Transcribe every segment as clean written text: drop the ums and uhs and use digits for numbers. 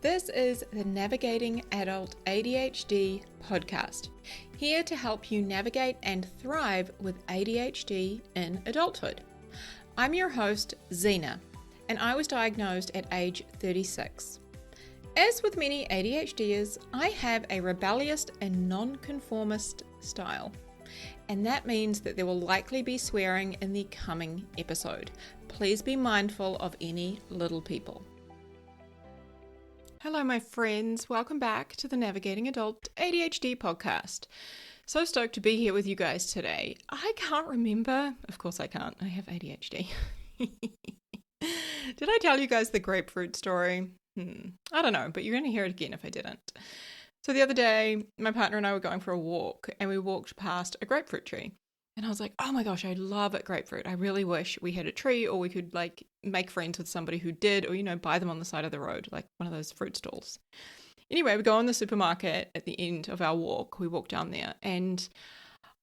This is the Navigating Adult ADHD podcast, here to help you navigate and thrive with ADHD in adulthood. I'm your host, Zena, and I was diagnosed at age 36. As with many ADHDers, I have a rebellious and nonconformist style, and that means that there will likely be swearing in the coming episode. Please be mindful of any little people. Hello, my friends. Welcome back to the Navigating Adult ADHD podcast. So stoked to be here with you guys today. I can't remember. Of course I can't. I have ADHD. Did I tell you guys the grapefruit story? I don't know, but you're going to hear it again if I didn't. So the other day, my partner and I were going for a walk and we walked past a grapefruit tree. And I was like, oh my gosh, I love grapefruit. I really wish we had a tree, or we could make friends with somebody who did, or, buy them on the side of the road, like one of those fruit stalls. Anyway, we go in the supermarket at the end of our walk. We walk down there and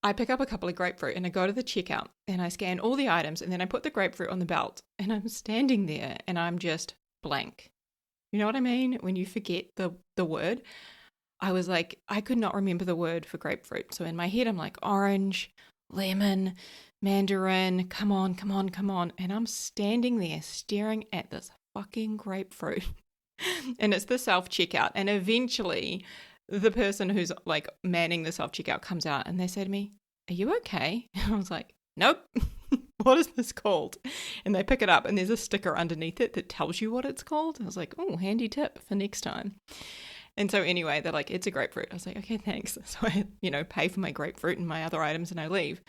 I pick up a couple of grapefruit and I go to the checkout and I scan all the items and then I put the grapefruit on the belt and I'm standing there and I'm just blank. You know what I mean? When you forget the word. I was like, I could not remember the word for grapefruit. So in my head, I'm like orange, lemon, mandarin, come on. And I'm standing there staring at this fucking grapefruit. And it's the self-checkout. And eventually the person who's manning the self-checkout comes out and they say to me, are you okay? And I was like, nope. What is this called? And they pick it up and there's a sticker underneath it that tells you what it's called. I was like, oh, handy tip for next time. And so anyway, they're like, it's a grapefruit. I was like, okay, thanks. So I, pay for my grapefruit and my other items and I leave.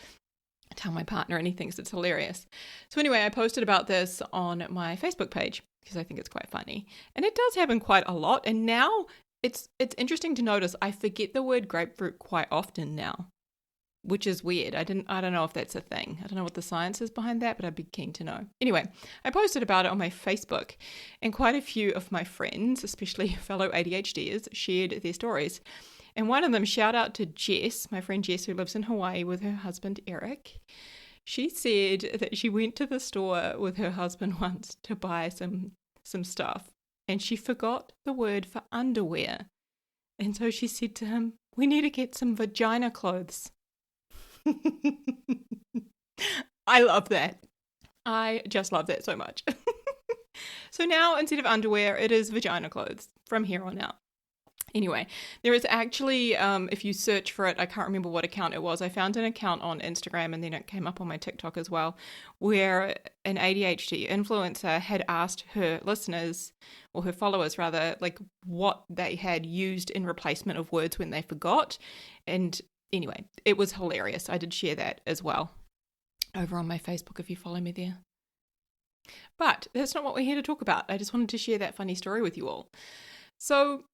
I tell my partner and he thinks it's hilarious. So anyway, I posted about this on my Facebook page because I think it's quite funny. And it does happen quite a lot. And now it's interesting to notice I forget the word grapefruit quite often now, which is weird. I don't know if that's a thing. I don't know what the science is behind that, but I'd be keen to know. Anyway, I posted about it on my Facebook and quite a few of my friends, especially fellow ADHDers, shared their stories. And one of them, shout out to Jess, my friend Jess, who lives in Hawaii with her husband, Eric. She said that she went to the store with her husband once to buy some stuff and she forgot the word for underwear. And so she said to him, we need to get some vagina clothes. I love that. I just love that so much. So now instead of underwear, it is vagina clothes from here on out. Anyway, there is actually, if you search for it, I can't remember what account it was. I found an account on Instagram and then it came up on my TikTok as well, where an ADHD influencer had asked her listeners, or her followers rather, what they had used in replacement of words when they forgot. And anyway, it was hilarious. I did share that as well over on my Facebook if you follow me there. But that's not what we're here to talk about. I just wanted to share that funny story with you all. So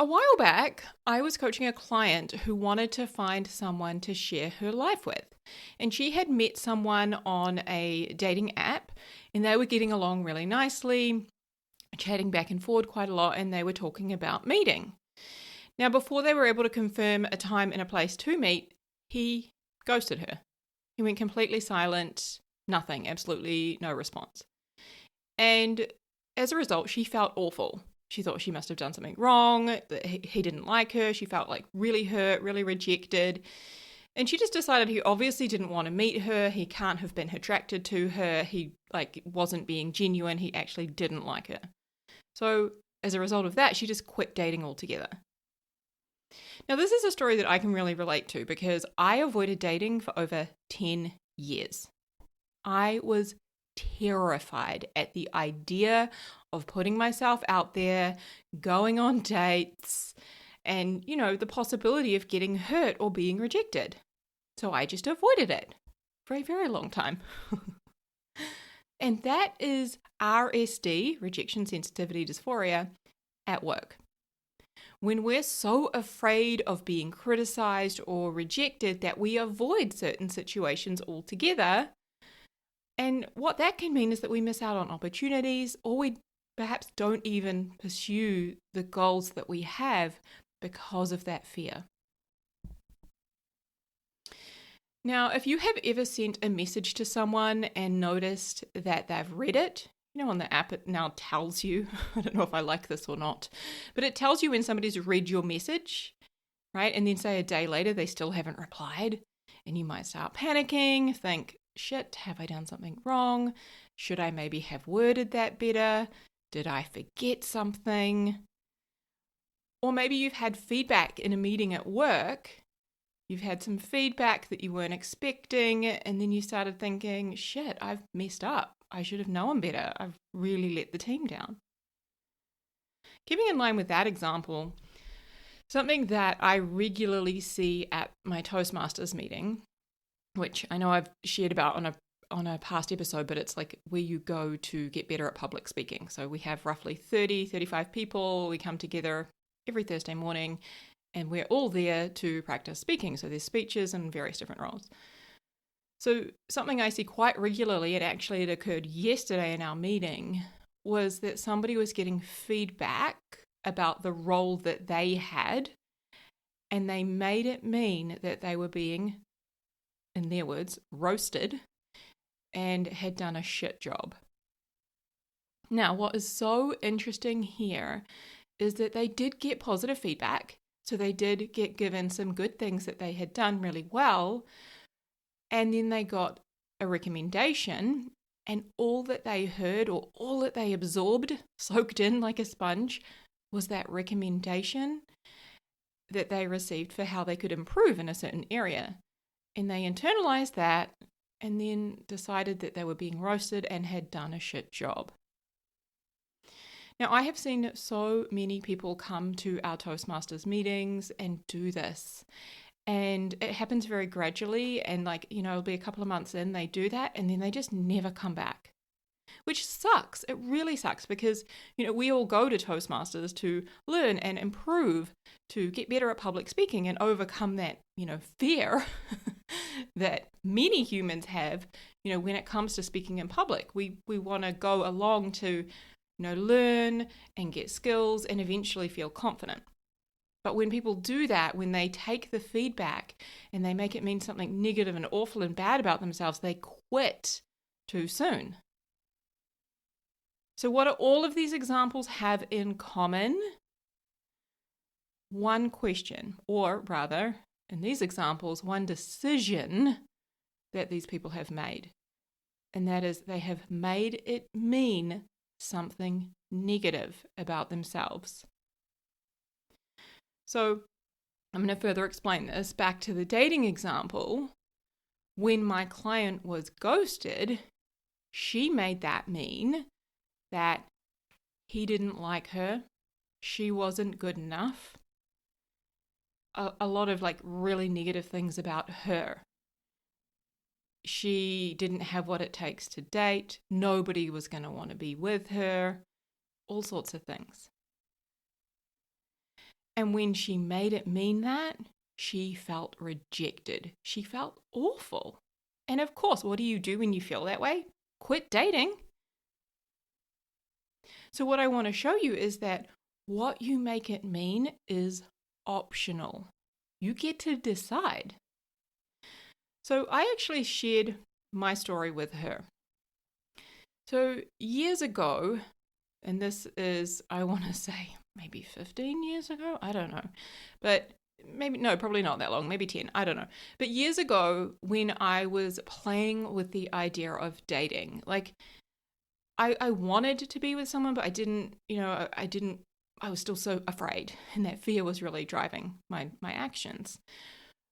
a while back, I was coaching a client who wanted to find someone to share her life with. And she had met someone on a dating app and they were getting along really nicely, chatting back and forward quite a lot, and they were talking about meeting. Now, before they were able to confirm a time and a place to meet, he ghosted her. He went completely silent, nothing, absolutely no response. And as a result, she felt awful. She thought she must have done something wrong, that he didn't like her. She felt really hurt, really rejected. And she just decided he obviously didn't want to meet her. He can't have been attracted to her. He wasn't being genuine. He actually didn't like her. So as a result of that, she just quit dating altogether. Now, this is a story that I can really relate to because I avoided dating for over 10 years. I was terrified at the idea of putting myself out there, going on dates, and, the possibility of getting hurt or being rejected. So I just avoided it for a very long time. And that is RSD, rejection sensitivity dysphoria, at work. When we're so afraid of being criticized or rejected that we avoid certain situations altogether. And what that can mean is that we miss out on opportunities, or we perhaps don't even pursue the goals that we have because of that fear. Now, if you have ever sent a message to someone and noticed that they've read it, on the app, it now tells you, I don't know if I like this or not, but it tells you when somebody's read your message, right? And then say a day later, they still haven't replied. And you might start panicking, think, shit, have I done something wrong? Should I maybe have worded that better? Did I forget something? Or maybe you've had feedback in a meeting at work. You've had some feedback that you weren't expecting, and then you started thinking, shit, I've messed up. I should have known better. I've really let the team down. Keeping in line with that example, something that I regularly see at my Toastmasters meeting, which I know I've shared about on a past episode, but it's like where you go to get better at public speaking. So we have roughly 35 people. We come together every Thursday morning, and we're all there to practice speaking. So there's speeches and various different roles. So something I see quite regularly, and actually it occurred yesterday in our meeting, was that somebody was getting feedback about the role that they had, and they made it mean that they were being, in their words, roasted and had done a shit job. Now, what is so interesting here is that they did get positive feedback. So they did get given some good things that they had done really well. And then they got a recommendation, and all that they heard or all that they absorbed, soaked in like a sponge, was that recommendation that they received for how they could improve in a certain area. And they internalized that and then decided that they were being roasted and had done a shit job. Now, I have seen so many people come to our Toastmasters meetings and do this. And it happens very gradually, and it'll be a couple of months in, they do that, and then they just never come back, which sucks. It really sucks because, we all go to Toastmasters to learn and improve, to get better at public speaking and overcome that, fear that many humans have, when it comes to speaking in public. We want to go along to, learn and get skills and eventually feel confident. But when people do that, when they take the feedback and they make it mean something negative and awful and bad about themselves, they quit too soon. So what do all of these examples have in common? One question, or rather, in these examples, one decision that these people have made. And that is, they have made it mean something negative about themselves. So I'm going to further explain this. Back to the dating example. When my client was ghosted, she made that mean that he didn't like her, she wasn't good enough, a lot of really negative things about her. She didn't have what it takes to date, nobody was going to want to be with her, all sorts of things. And when she made it mean that, she felt rejected. She felt awful. And of course, what do you do when you feel that way? Quit dating. So what I want to show you is that what you make it mean is optional. You get to decide. So I actually shared my story with her. So years ago, and this is, I want to say, maybe 15 years ago? I don't know. But probably not that long, maybe 10, I don't know. But years ago, when I was playing with the idea of dating, I wanted to be with someone, but I was still so afraid, and that fear was really driving my actions.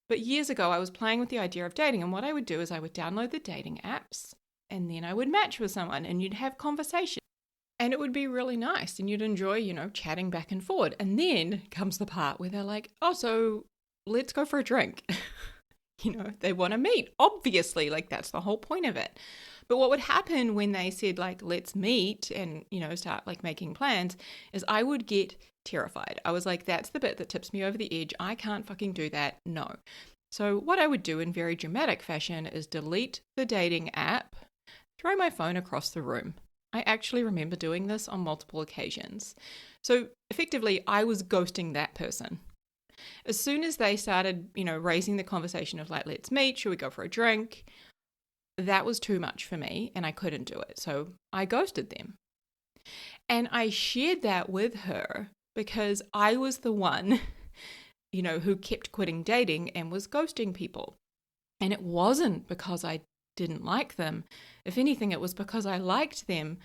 But years ago, I was playing with the idea of dating, and what I would do is I would download the dating apps, and then I would match with someone, and you'd have conversation. And it would be really nice, and you'd enjoy, chatting back and forward. And then comes the part where they're like, oh, so let's go for a drink. They want to meet, obviously, that's the whole point of it. But what would happen when they said, let's meet and, start, making plans, is I would get terrified. I was like, that's the bit that tips me over the edge. I can't fucking do that. No. So what I would do in very dramatic fashion is delete the dating app, throw my phone across the room. I actually remember doing this on multiple occasions. So effectively, I was ghosting that person. As soon as they started, raising the conversation of let's meet, should we go for a drink? that was too much for me and I couldn't do it. So I ghosted them. And I shared that with her because I was the one, who kept quitting dating and was ghosting people. And it wasn't because I didn't like them. If anything, it was because I liked them.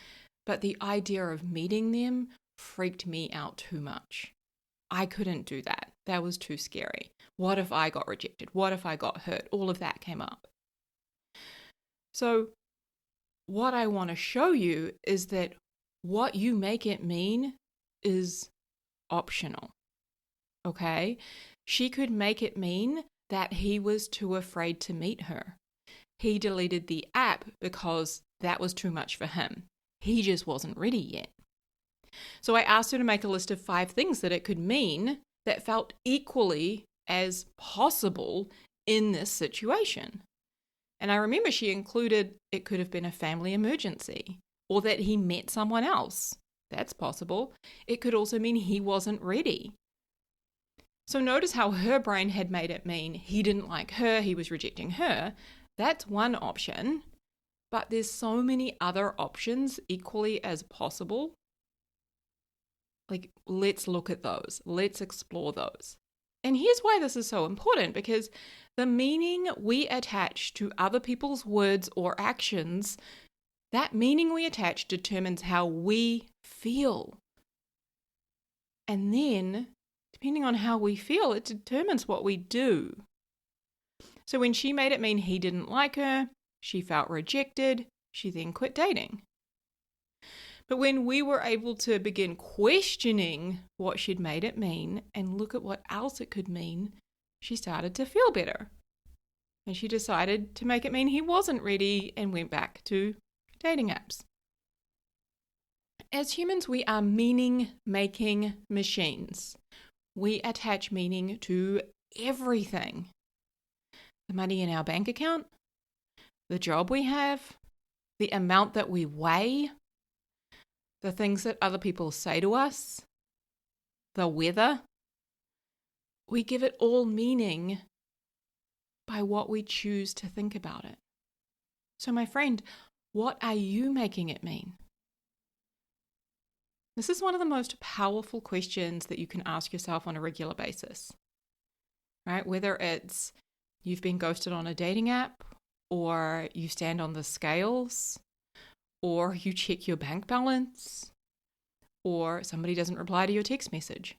But the idea of meeting them freaked me out too much. I couldn't do that. That was too scary. What if I got rejected? What if I got hurt? All of that came up. So what I want to show you is that what you make it mean is optional. Okay? She could make it mean that he was too afraid to meet her. He deleted the app because that was too much for him. He just wasn't ready yet. So I asked her to make a list of 5 things that it could mean that felt equally as possible in this situation. And I remember she included it could have been a family emergency or that he met someone else. That's possible. It could also mean he wasn't ready. So notice how her brain had made it mean he didn't like her, he was rejecting her. That's one option, but there's so many other options equally as possible. Let's look at those. Let's explore those. And here's why this is so important, because the meaning we attach to other people's words or actions, that meaning we attach determines how we feel. And then, depending on how we feel, it determines what we do. So when she made it mean he didn't like her, she felt rejected, she then quit dating. But when we were able to begin questioning what she'd made it mean and look at what else it could mean, she started to feel better. And she decided to make it mean he wasn't ready and went back to dating apps. As humans, we are meaning-making machines. We attach meaning to everything. The money in our bank account, the job we have, the amount that we weigh, the things that other people say to us, the weather. We give it all meaning by what we choose to think about it. So my friend, what are you making it mean? This is one of the most powerful questions that you can ask yourself on a regular basis, right? Whether it's you've been ghosted on a dating app, or you stand on the scales, or you check your bank balance, or somebody doesn't reply to your text message.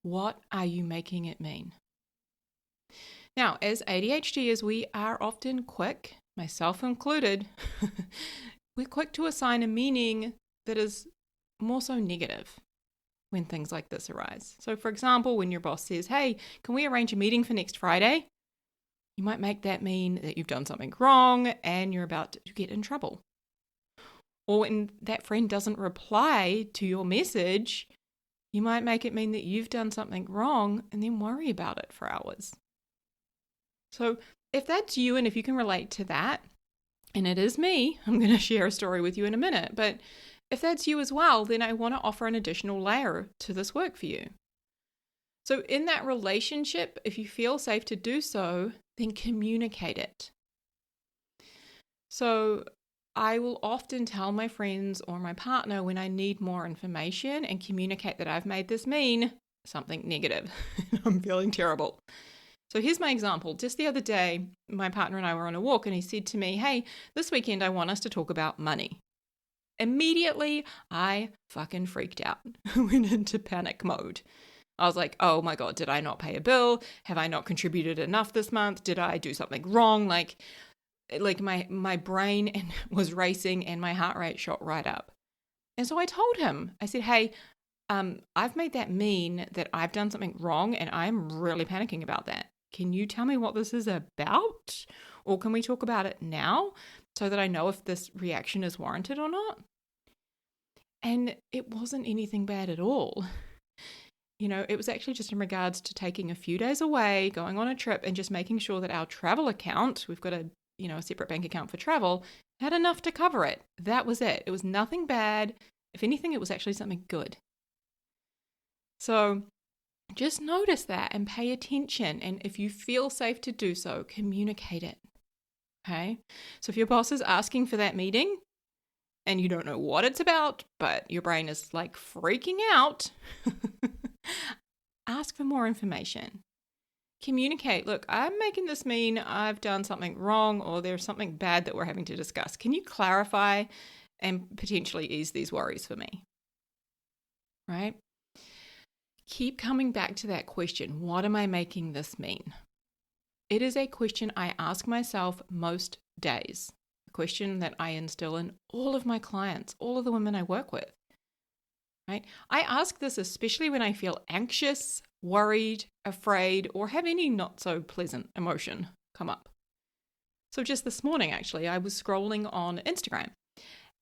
What are you making it mean? Now, as ADHDers, we are often quick, myself included, we're quick to assign a meaning that is more so negative when things like this arise. So, for example, when your boss says, hey, can we arrange a meeting for next Friday? You might make that mean that you've done something wrong and you're about to get in trouble. Or when that friend doesn't reply to your message, you might make it mean that you've done something wrong and then worry about it for hours. So if that's you and if you can relate to that, and it is me, I'm going to share a story with you in a minute, but if that's you as well, then I want to offer an additional layer to this work for you. So in that relationship, if you feel safe to do so, then communicate it. So I will often tell my friends or my partner when I need more information and communicate that I've made this mean something negative. I'm feeling terrible. So here's my example. Just the other day, my partner and I were on a walk and he said to me, hey, this weekend I want us to talk about money. Immediately, I fucking freaked out. Went into panic mode. I was like, oh my God, did I not pay a bill? Have I not contributed enough this month? Did I do something wrong? Like my brain was racing and my heart rate shot right up. And so I told him, I said, hey, I've made that mean that I've done something wrong and I'm really panicking about that. Can you tell me what this is about? Or can we talk about it now so that I know if this reaction is warranted or not? And it wasn't anything bad at all. It was actually just in regards to taking a few days away, going on a trip and just making sure that our travel account, we've got a separate bank account for travel, had enough to cover it. That was it. It was nothing bad. If anything, it was actually something good. So just notice that and pay attention. And if you feel safe to do so, communicate it. Okay. So if your boss is asking for that meeting and you don't know what it's about, but your brain is like freaking out, ask for more information. Communicate. Look, I'm making this mean I've done something wrong or there's something bad that we're having to discuss. Can you clarify and potentially ease these worries for me? Right? Keep coming back to that question. What am I making this mean? It is a question I ask myself most days. A question that I instill in all of my clients, all of the women I work with. Right? I ask this especially when I feel anxious, worried, afraid, or have any not so pleasant emotion come up. So just this morning, actually, I was scrolling on Instagram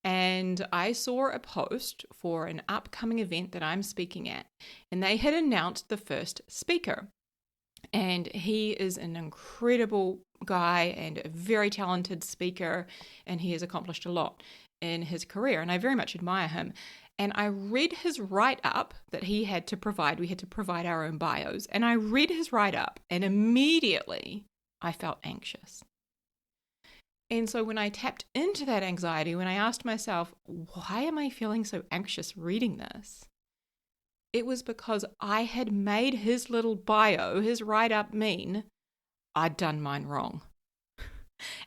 and I saw a post for an upcoming event that I'm speaking at, and they had announced the first speaker. And he is an incredible guy and a very talented speaker, and he has accomplished a lot in his career, and I very much admire him. And I read his write-up that he had to provide. We had to provide our own bios. And I read his write-up, and immediately I felt anxious. And so when I tapped into that anxiety, when I asked myself, why am I feeling so anxious reading this? It was because I had made his little bio, his write-up mean I'd done mine wrong.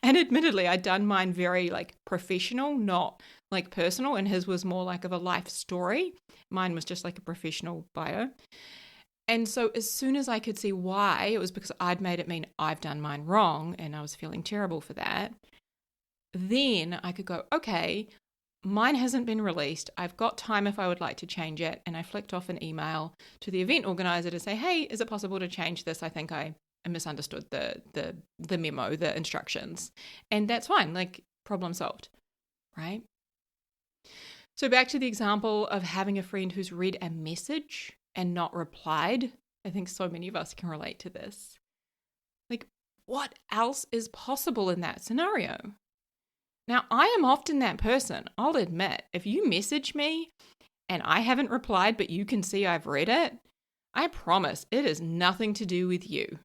And admittedly, I'd done mine very professional, not personal, and his was more of a life story. Mine was just a professional bio. And so as soon as I could see why, it was because I'd made it mean I've done mine wrong and I was feeling terrible for that. Then I could go, okay, mine hasn't been released. I've got time if I would like to change it. And I flicked off an email to the event organizer to say, hey, is it possible to change this? I think I misunderstood the memo, the instructions. And that's fine, problem solved, right? So back to the example of having a friend who's read a message and not replied. I think so many of us can relate to this. What else is possible in that scenario? Now, I am often that person, I'll admit. If you message me and I haven't replied, but you can see I've read it, I promise it is nothing to do with you.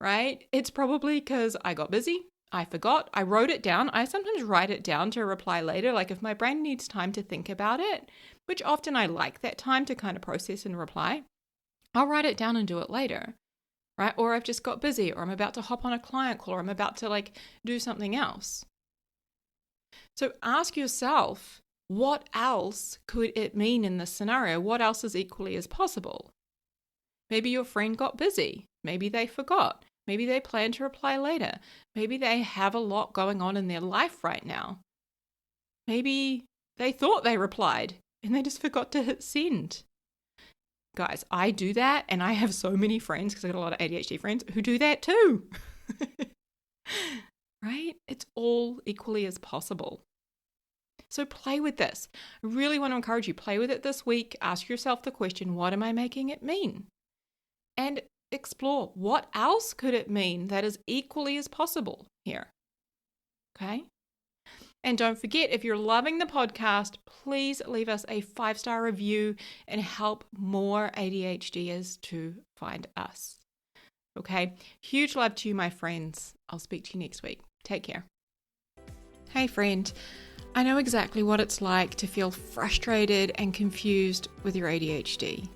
Right? It's probably because I got busy, I forgot, I wrote it down. I sometimes write it down to reply later, if my brain needs time to think about it, which often I like that time to kind of process and reply. I'll write it down and do it later. Right? Or I've just got busy, or I'm about to hop on a client call, or I'm about to do something else. So ask yourself, what else could it mean in this scenario? What else is equally as possible? Maybe your friend got busy. Maybe they forgot. Maybe they plan to reply later. Maybe they have a lot going on in their life right now. Maybe they thought they replied and they just forgot to hit send. Guys, I do that, and I have so many friends, because I got a lot of ADHD friends, who do that too. Right? It's all equally as possible. So play with this. I really want to encourage you, play with it this week. Ask yourself the question, what am I making it mean? And explore, what else could it mean that is equally as possible here? Okay? And don't forget, if you're loving the podcast, please leave us a 5-star review and help more ADHDers to find us. Okay? Huge love to you, my friends. I'll speak to you next week. Take care. Hey, friend. I know exactly what it's like to feel frustrated and confused with your ADHD,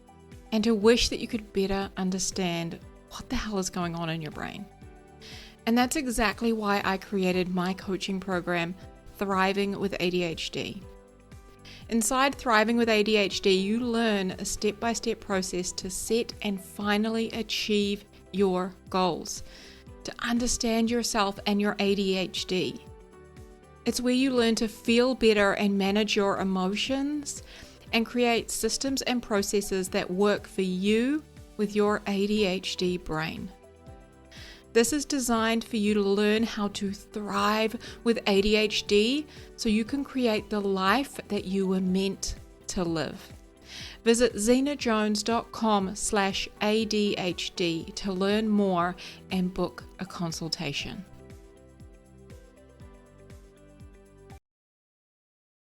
and to wish that you could better understand what the hell is going on in your brain. And that's exactly why I created my coaching program, Thriving with ADHD. Inside Thriving with ADHD, you learn a step-by-step process to set and finally achieve your goals, to understand yourself and your ADHD. It's where you learn to feel better and manage your emotions and create systems and processes that work for you with your ADHD brain. This is designed for you to learn how to thrive with ADHD so you can create the life that you were meant to live. Visit zenajones.com/ADHD to learn more and book a consultation.